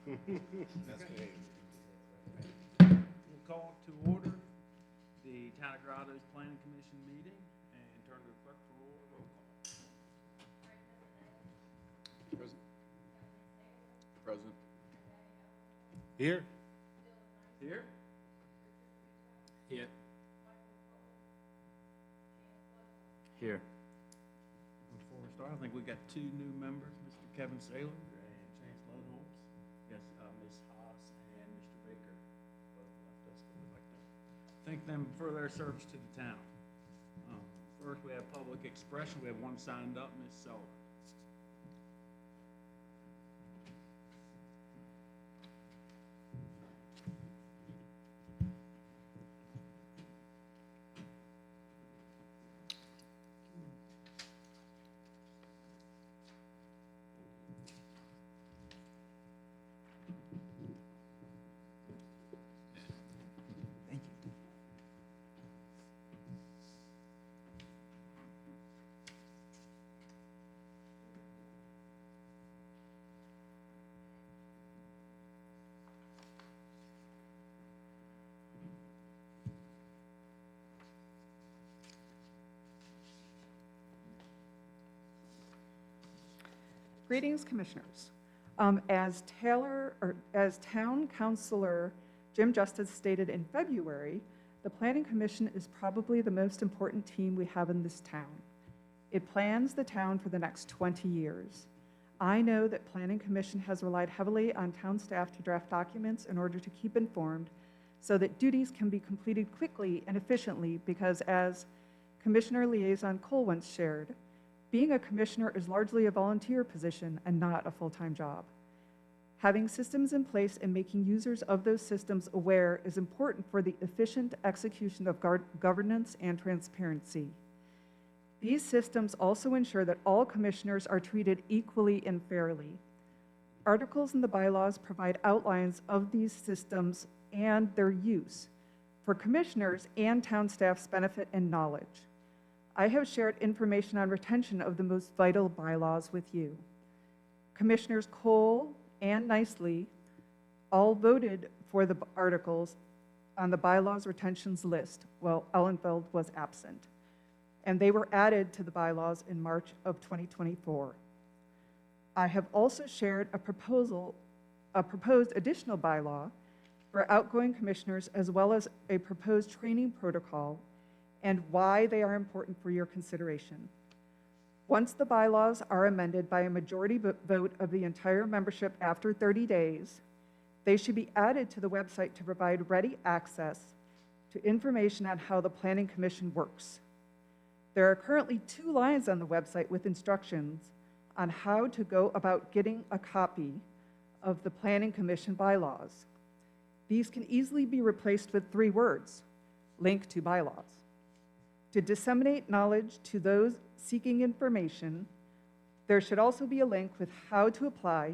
That's great. We'll call to order the Town of Grottoes Planning Commission meeting and turn to the clerk for roll call. Present. Present. Here. Here? Here. Here. Before we start, I think we got two new members, Mr. Kevin Saylor and Chance Lodenholtz. Yes, Ms. Haas and Mr. Baker both left us, but we'd like to thank them for their service to the town. First, we have public expression. We have one signed up, Ms. Sullivan. Thank you. Greetings, Commissioners. As Town Councilor Jim Justice stated in February, the Planning Commission is probably the most important team we have in this town. It plans the town for the next 20 years. I know that Planning Commission has relied heavily on town staff to draft documents in order to keep informed so that duties can be completed quickly and efficiently because, as Commissioner Liaison Cole once shared, being a commissioner is largely a volunteer position and not a full-time job. Having systems in place and making users of those systems aware is important for the efficient execution of governance and transparency. These systems also ensure that all commissioners are treated equally and fairly. Articles in the bylaws provide outlines of these systems and their use for commissioners and town staff's benefit and knowledge. I have shared information on retention of the most vital bylaws with you. Commissioners Cole and Nicely all voted for the articles on the bylaws retentions list, while Ellenfeld was absent, and they were added to the bylaws in March of 2024. I have also shared a proposed additional bylaw for outgoing commissioners, as well as a proposed training protocol and why they are important for your consideration. Once the bylaws are amended by a majority vote of the entire membership after 30 days, they should be added to the website to provide ready access to information on how the Planning Commission works. There are currently 2 lines on the website with instructions on how to go about getting a copy of the Planning Commission bylaws. These can easily be replaced with 3 words: link to bylaws. To disseminate knowledge to those seeking information, there should also be a link with how to apply,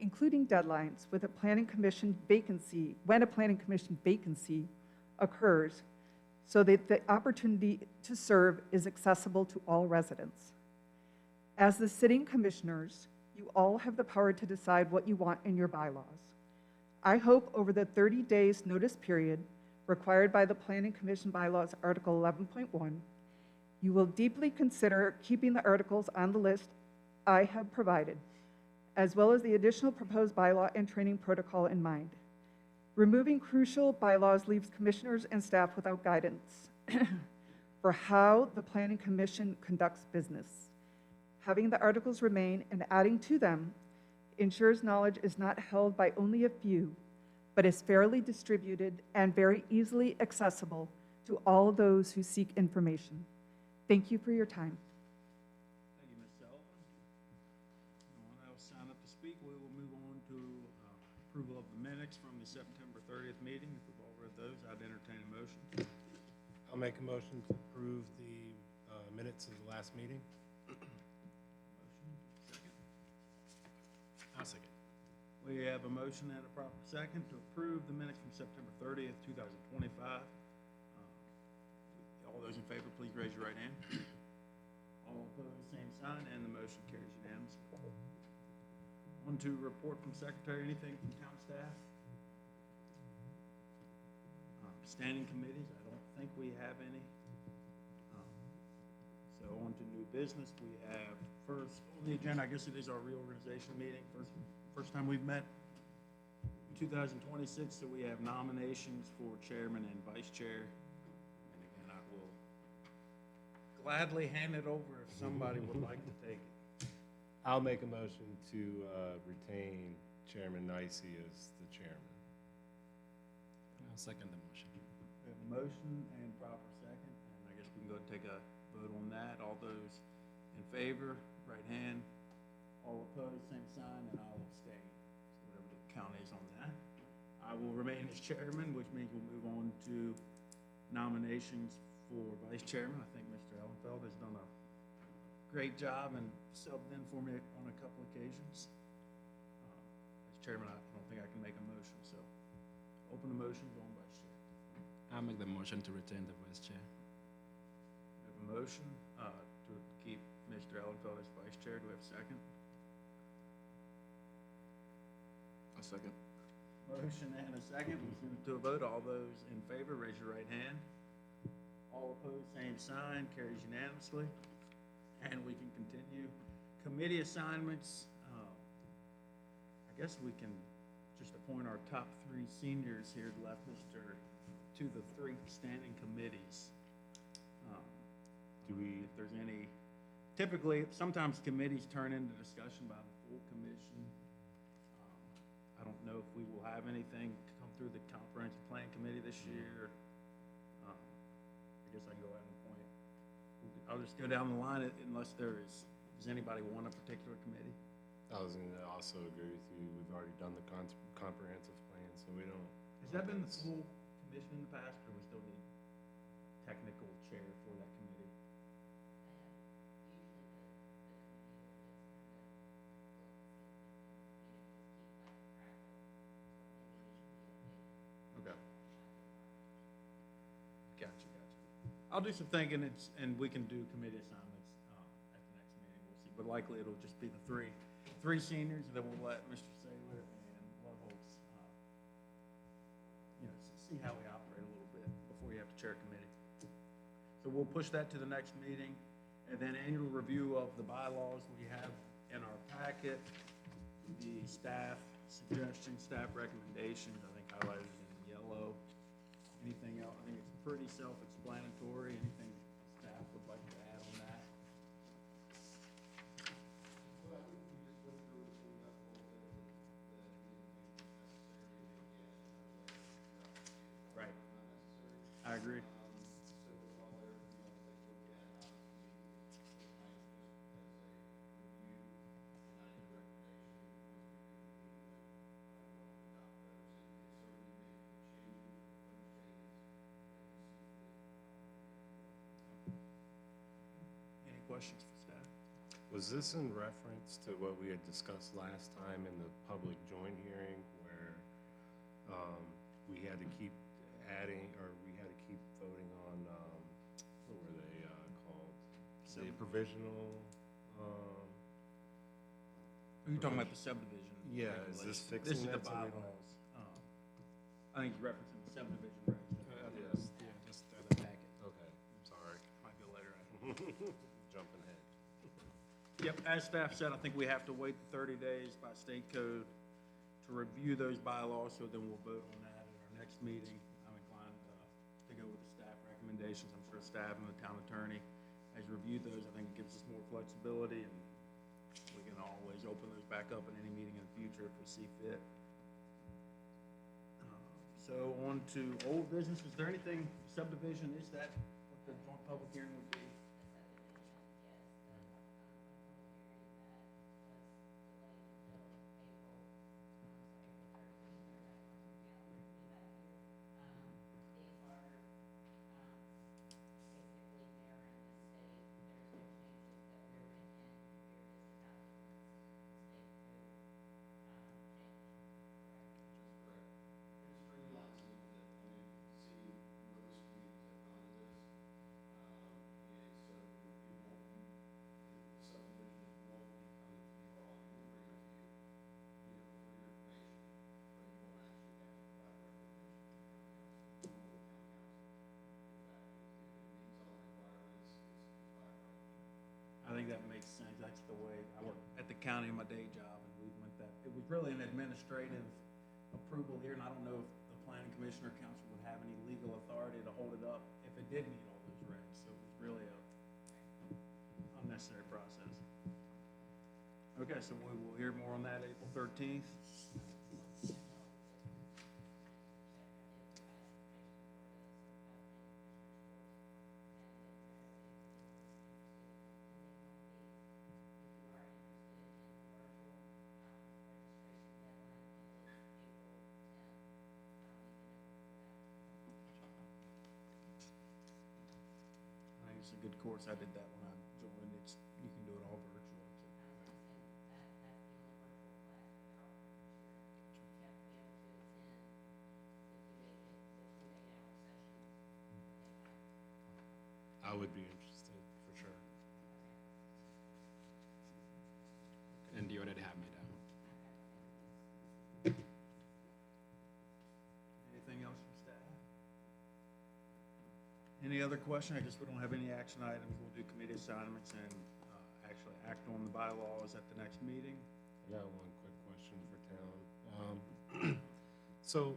including deadlines with a Planning Commission vacancy, when a Planning Commission vacancy occurs, so that the opportunity to serve is accessible to all residents. As the sitting commissioners, you all have the power to decide what you want in your bylaws. I hope over the 30 days notice period required by the Planning Commission bylaws, Article 11.1, you will deeply consider keeping the articles on the list I have provided, as well as the additional proposed bylaw and training protocol in mind. Removing crucial bylaws leaves commissioners and staff without guidance for how the Planning Commission conducts business. Having the articles remain and adding to them ensures knowledge is not held by only a few, but is fairly distributed and very easily accessible to all those who seek information. Thank you for your time. Thank you, Ms. Sullivan. No one else signed up to speak. We will move on to approval of the minutes from the September 30th meeting. If we've all read those, I'd entertain a motion. I'll make a motion to approve the minutes of the last meeting. Motion, second. I'll second. We have a motion and a proper second to approve the minutes from September 30th, 2025. All those in favor, please raise your right hand. All opposed, same sign, and the motion carries unanimously. On to report from secretary, anything from town staff? Standing committees, I don't think we have any. So on to new business, we have first on the agenda, I guess it is our reorganization meeting, first time we've met in 2026, so we have nominations for chairman and vice chair. And again, I will gladly hand it over if somebody would like to take it. I'll make a motion to retain Chairman Nicey as the chairman. I'll second the motion. We have a motion and proper second, and I guess we can go and take a vote on that. All those in favor, right hand. All opposed, same sign, and I'll abstain. So whatever the count is on that. I will remain as chairman, which means we'll move on to nominations for vice chairman. I think Mr. Ellenfeld has done a great job and subbed in for me on a couple occasions. As chairman, I don't think I can make a motion, so open the motion, go on vice chair. I'll make the motion to retain the vice chair. We have a motion to keep Mr. Ellenfeld as vice chair. Do we have a second? A second. Motion and a second. We'll move to a vote. All those in favor, raise your right hand. All opposed, same sign. Carries unanimously. And we can continue. Committee assignments. I guess we can just appoint our top three seniors here left, to the three standing committees. If there's any, typically, sometimes committees turn into discussion by the full commission. I don't know if we will have anything come through the comprehensive plan committee this year. I guess I can go ahead and point. I'll just go down the line unless does anybody want a particular committee? I was going to also agree with you. We've already done the comprehensive plan, so we don't. Has that been the full commission in the past, or we still need technical chair for that committee? Okay. Gotcha. I'll do some thinking, and we can do committee assignments at the next meeting. We'll see, but likely it'll just be the three seniors, and then we'll let Mr. Saylor and Love Holtz, see how we operate a little bit before you have to chair a committee. So we'll push that to the next meeting, and then annual review of the bylaws we have in our packet, the staff suggestions, staff recommendations, I think highlighted in yellow. Anything else? I think it's pretty self-explanatory. Anything staff would like to add on that? Well, I think we just went through and cleaned up a little bit that we didn't think was necessary. Right. Not necessary. I agree. So it's all there, take a look at, obviously, it's nice just as a review, not as a recommendation. Once we reconvene, we'll adopt those, and certainly make changes if those changes. Any questions for staff? Was this in reference to what we had discussed last time in the public joint hearing where we had to keep adding, or we had to keep voting on, what were they called? The provisional, You're talking about the subdivision. Yeah, is this regulations. fixing This is the that so we don't- bylaws. I think you're referencing the subdivision regs. Yes. Yeah, just the packet. Okay, sorry. Might be a later item. Jumping ahead. Yep, as staff said, I think we have to wait 30 days by state code to review those bylaws, so then we'll vote on that at our next meeting. I'm inclined to go with the staff recommendations. I'm sure staff and the town attorney has reviewed those. I think it gives us more flexibility, and we can always open those back up in any meeting in the future if we see fit. So on to old business. Is there anything, subdivision, is that what the joint public hearing would be? Streamlines a little bit. I mean, see, most communities have gone to this. county in my day job, and we went that, it was really an administrative approval here, and I don't know if the planning commission or council would have any legal authority to hold it up if it did meet all those regs, so it was really a unnecessary process. Okay, so we will hear more on that April 13th. I think it's a good course. I did that when I joined. It's, you can do it all virtual. I would be interested, for sure. And you already have me down. Anything else from staff? Any other question? I guess we don't have any action items. We'll do committee assignments and actually act on the bylaws at the next meeting. I got one quick question for town. So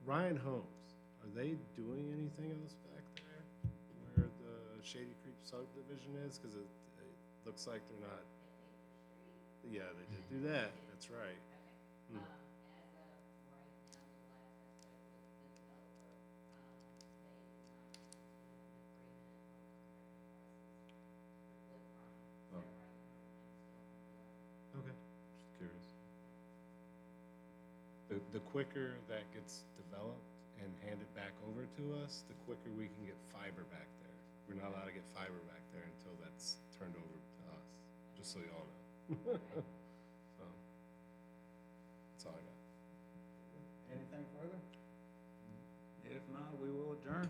Ryan Homes, are they doing anything else back there where the Shady Creek subdivision is? Because it looks like they're not. Yeah, they did do that. That's right. Hmm. Okay, just curious. The quicker that gets developed and handed back over to us, the quicker we can get fiber back there. We're not allowed to get fiber back there until that's turned over to us, just so y'all know. So, that's all I got. Anything further? If not, we will adjourn.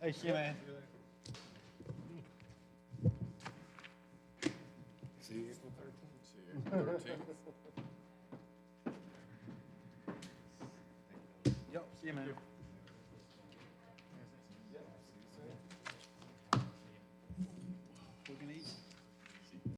Hey, see you, man. See you April 13th. See you April 13th. Yep, see you, man.